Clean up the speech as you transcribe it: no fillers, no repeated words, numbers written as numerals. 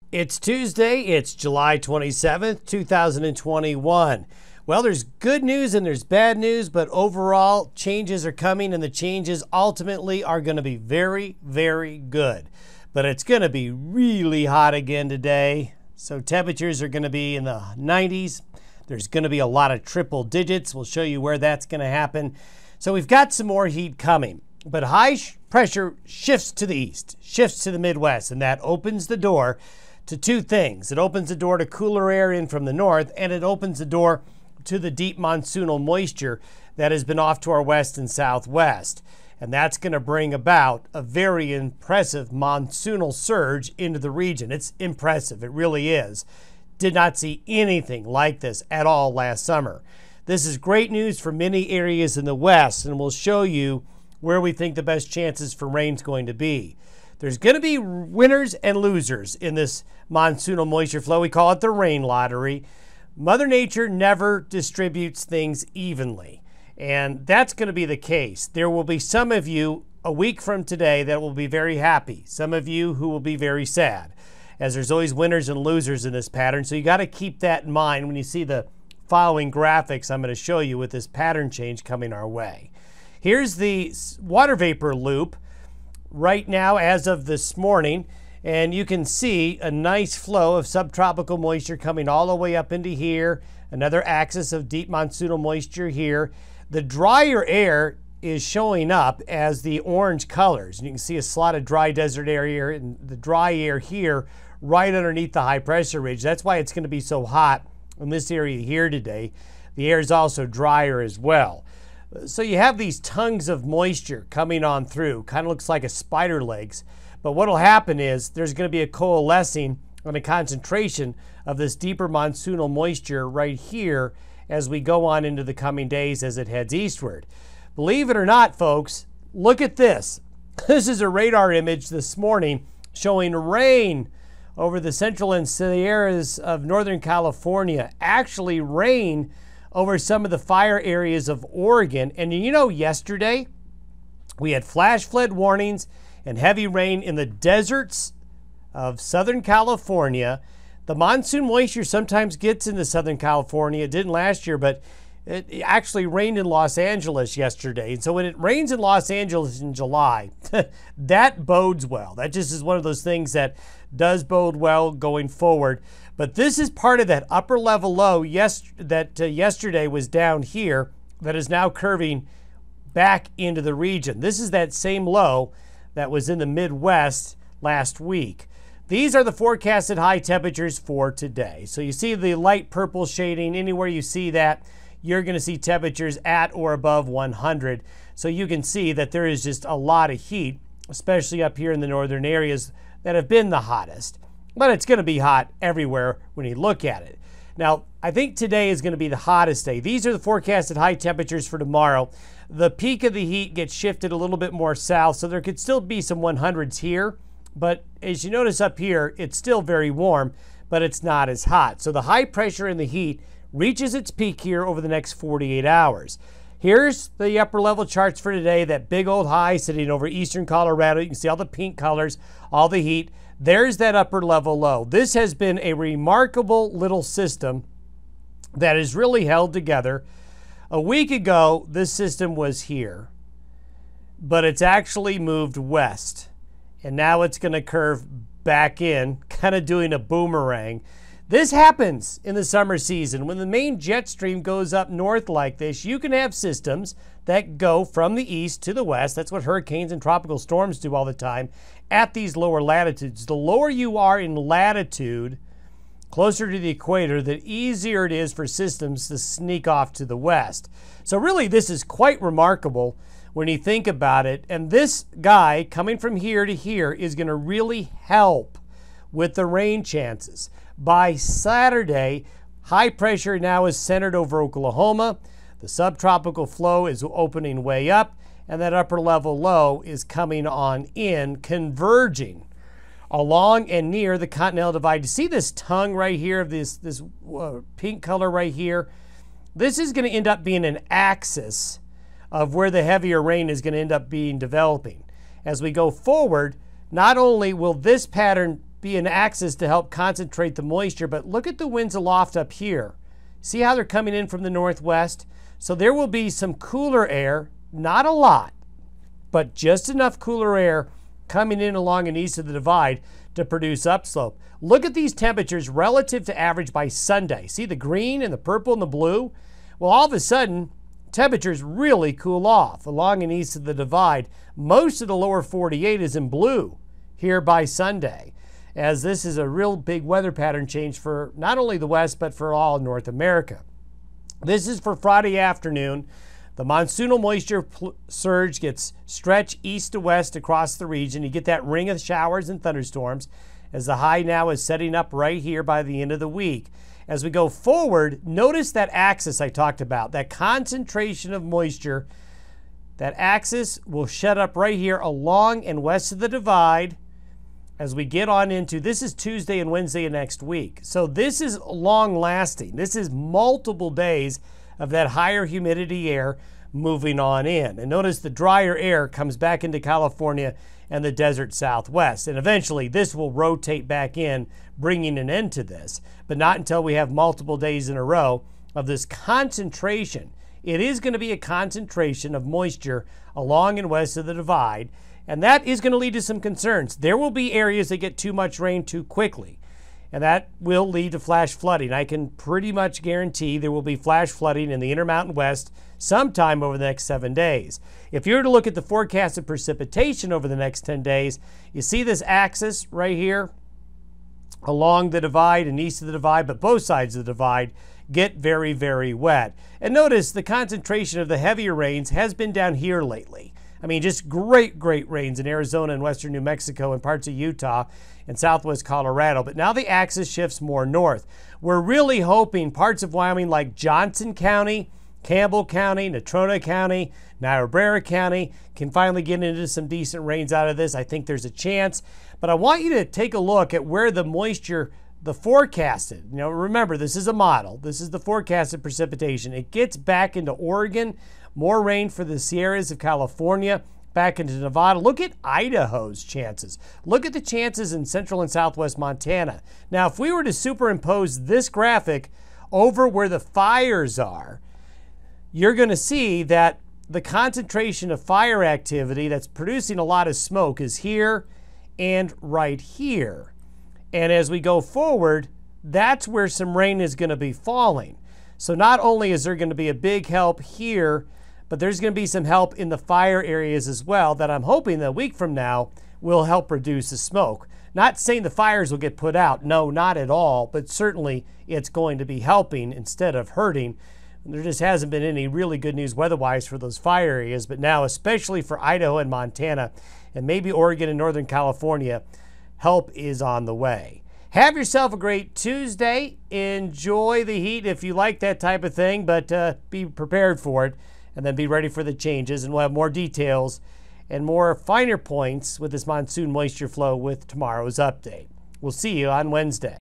It's Tuesday, it's July 27th, 2021. Well, there's good news and there's bad news, but overall, changes are coming and the changes ultimately are going to be very, very good. But it's going to be really hot again today. So temperatures are going to be in the 90s. There's going to be a lot of triple digits. We'll show you where that's going to happen. So we've got some more heat coming, but high pressure shifts to the east, shifts to the Midwest, and that opens the door to two things. It opens the door to cooler air in from the north, and it opens the door to the deep monsoonal moisture that has been off to our west and southwest. And that's going to bring about a very impressive monsoonal surge into the region. It's impressive. It really is. Did not see anything like this at all last summer. This is great news for many areas in the west, and we'll show you where we think the best chances for rain is going to be. There's going to be winners and losers in this monsoonal moisture flow. We call it the rain lottery. Mother Nature never distributes things evenly, and that's going to be the case. There will be some of you a week from today that will be very happy, some of you who will be very sad, as there's always winners and losers in this pattern. So you got to keep that in mind when you see the following graphics I'm going to show you with this pattern change coming our way. Here's the water vapor loop right now as of this morning, and you can see a nice flow of subtropical moisture coming all the way up into here, another axis of deep monsoonal moisture here. The drier air is showing up as the orange colors, and you can see a slot of dry desert area and the dry air here right underneath the high pressure ridge. That's why it's going to be so hot in this area here today. The air is also drier as well. So you have these tongues of moisture coming on through, kind of looks like a spider legs. But what will happen is there's going to be a coalescing and a concentration of this deeper monsoonal moisture right here as we go on into the coming days as it heads eastward. Believe it or not, folks, look at this. This is a radar image this morning showing rain over the central and Sierras of Northern California. Actually rain over some of the fire areas of Oregon. And you know, yesterday we had flash flood warnings and heavy rain in the deserts of Southern California. The monsoon moisture sometimes gets into Southern California. It didn't last year, but it actually rained in Los Angeles yesterday. And so when it rains in Los Angeles in July, that bodes well. That just is one of those things that does bode well going forward. But this is part of that upper level low yesterday was down here that is now curving back into the region. This is that same low that was in the Midwest last week. These are the forecasted high temperatures for today. So you see the light purple shading. Anywhere you see that, you're going to see temperatures at or above 100. So you can see that there is just a lot of heat, especially up here in the northern areas that have been the hottest. But it's going to be hot everywhere when you look at it. Now, I think today is going to be the hottest day. These are the forecasted high temperatures for tomorrow. The peak of the heat gets shifted a little bit more south, so there could still be some 100s here. But as you notice up here, it's still very warm, but it's not as hot. So the high pressure and the heat reaches its peak here over the next 48 hours. Here's the upper level charts for today, that big old high sitting over eastern Colorado. You can see all the pink colors, all the heat. There's that upper level low. This has been a remarkable little system that is really held together. A week ago, this system was here, but it's actually moved west. And now it's going to curve back in, kind of doing a boomerang. This happens in the summer season. When the main jet stream goes up north like this, you can have systems that go from the east to the west. That's what hurricanes and tropical storms do all the time at these lower latitudes. The lower you are in latitude, closer to the equator, the easier it is for systems to sneak off to the west. So really, this is quite remarkable when you think about it. And this guy coming from here to here is going to really help with the rain chances. By Saturday, high pressure now is centered over Oklahoma. The subtropical flow is opening way up, and that upper level low is coming on in, converging along and near the Continental Divide. You see this tongue right here of this pink color right here? This is going to end up being an axis of where the heavier rain is going to end up being developing. As we go forward, not only will this pattern be an axis to help concentrate the moisture, but look at the winds aloft up here. See how they're coming in from the northwest? So there will be some cooler air, not a lot, but just enough cooler air coming in along and east of the divide to produce upslope. Look at these temperatures relative to average by Sunday. See the green and the purple and the blue? Well, all of a sudden, temperatures really cool off along and east of the divide. Most of the lower 48 is in blue here by Sunday, as this is a real big weather pattern change for not only the West, but for all North America. This is for Friday afternoon. The monsoonal moisture surge gets stretched east to west across the region. You get that ring of showers and thunderstorms as the high now is setting up right here by the end of the week. As we go forward, notice that axis I talked about, that concentration of moisture. That axis will shut up right here along and west of the divide as we get on into, this is Tuesday and Wednesday of next week. So this is long lasting. This is multiple days of that higher humidity air moving on in. And notice the drier air comes back into California and the desert southwest. And eventually this will rotate back in, bringing an end to this, but not until we have multiple days in a row of this concentration. It is going to be a concentration of moisture along and west of the divide, and that is going to lead to some concerns. There will be areas that get too much rain too quickly, and that will lead to flash flooding. I can pretty much guarantee there will be flash flooding in the Intermountain West sometime over the next 7 days. If you were to look at the forecasted precipitation over the next 10 days, you see this axis right here along the divide and east of the divide, but both sides of the divide get very, very wet. And notice the concentration of the heavier rains has been down here lately. I mean, just great rains in Arizona and western New Mexico and parts of Utah and southwest Colorado. But now the axis shifts more north. We're really hoping parts of Wyoming like Johnson County, Campbell County, Natrona County, Niobrara County can finally get into some decent rains out of this. I think there's a chance. But I want you to take a look at where the moisture, the forecasted, remember, this is a model. This is the forecasted precipitation. It gets back into Oregon, more rain for the Sierras of California, back into Nevada. Look at Idaho's chances. Look at the chances in central and southwest Montana. Now, if we were to superimpose this graphic over where the fires are, you're going to see that the concentration of fire activity that's producing a lot of smoke is here and right here. And as we go forward, that's where some rain is going to be falling. So not only is there going to be a big help here, but there's going to be some help in the fire areas as well that I'm hoping that a week from now will help reduce the smoke. Not saying the fires will get put out. No, not at all. But certainly it's going to be helping instead of hurting. There just hasn't been any really good news weather-wise for those fire areas. But now, especially for Idaho and Montana and maybe Oregon and Northern California, help is on the way. Have yourself a great Tuesday. Enjoy the heat if you like that type of thing, but be prepared for it and then be ready for the changes. And we'll have more details and more finer points with this monsoon moisture flow with tomorrow's update. We'll see you on Wednesday.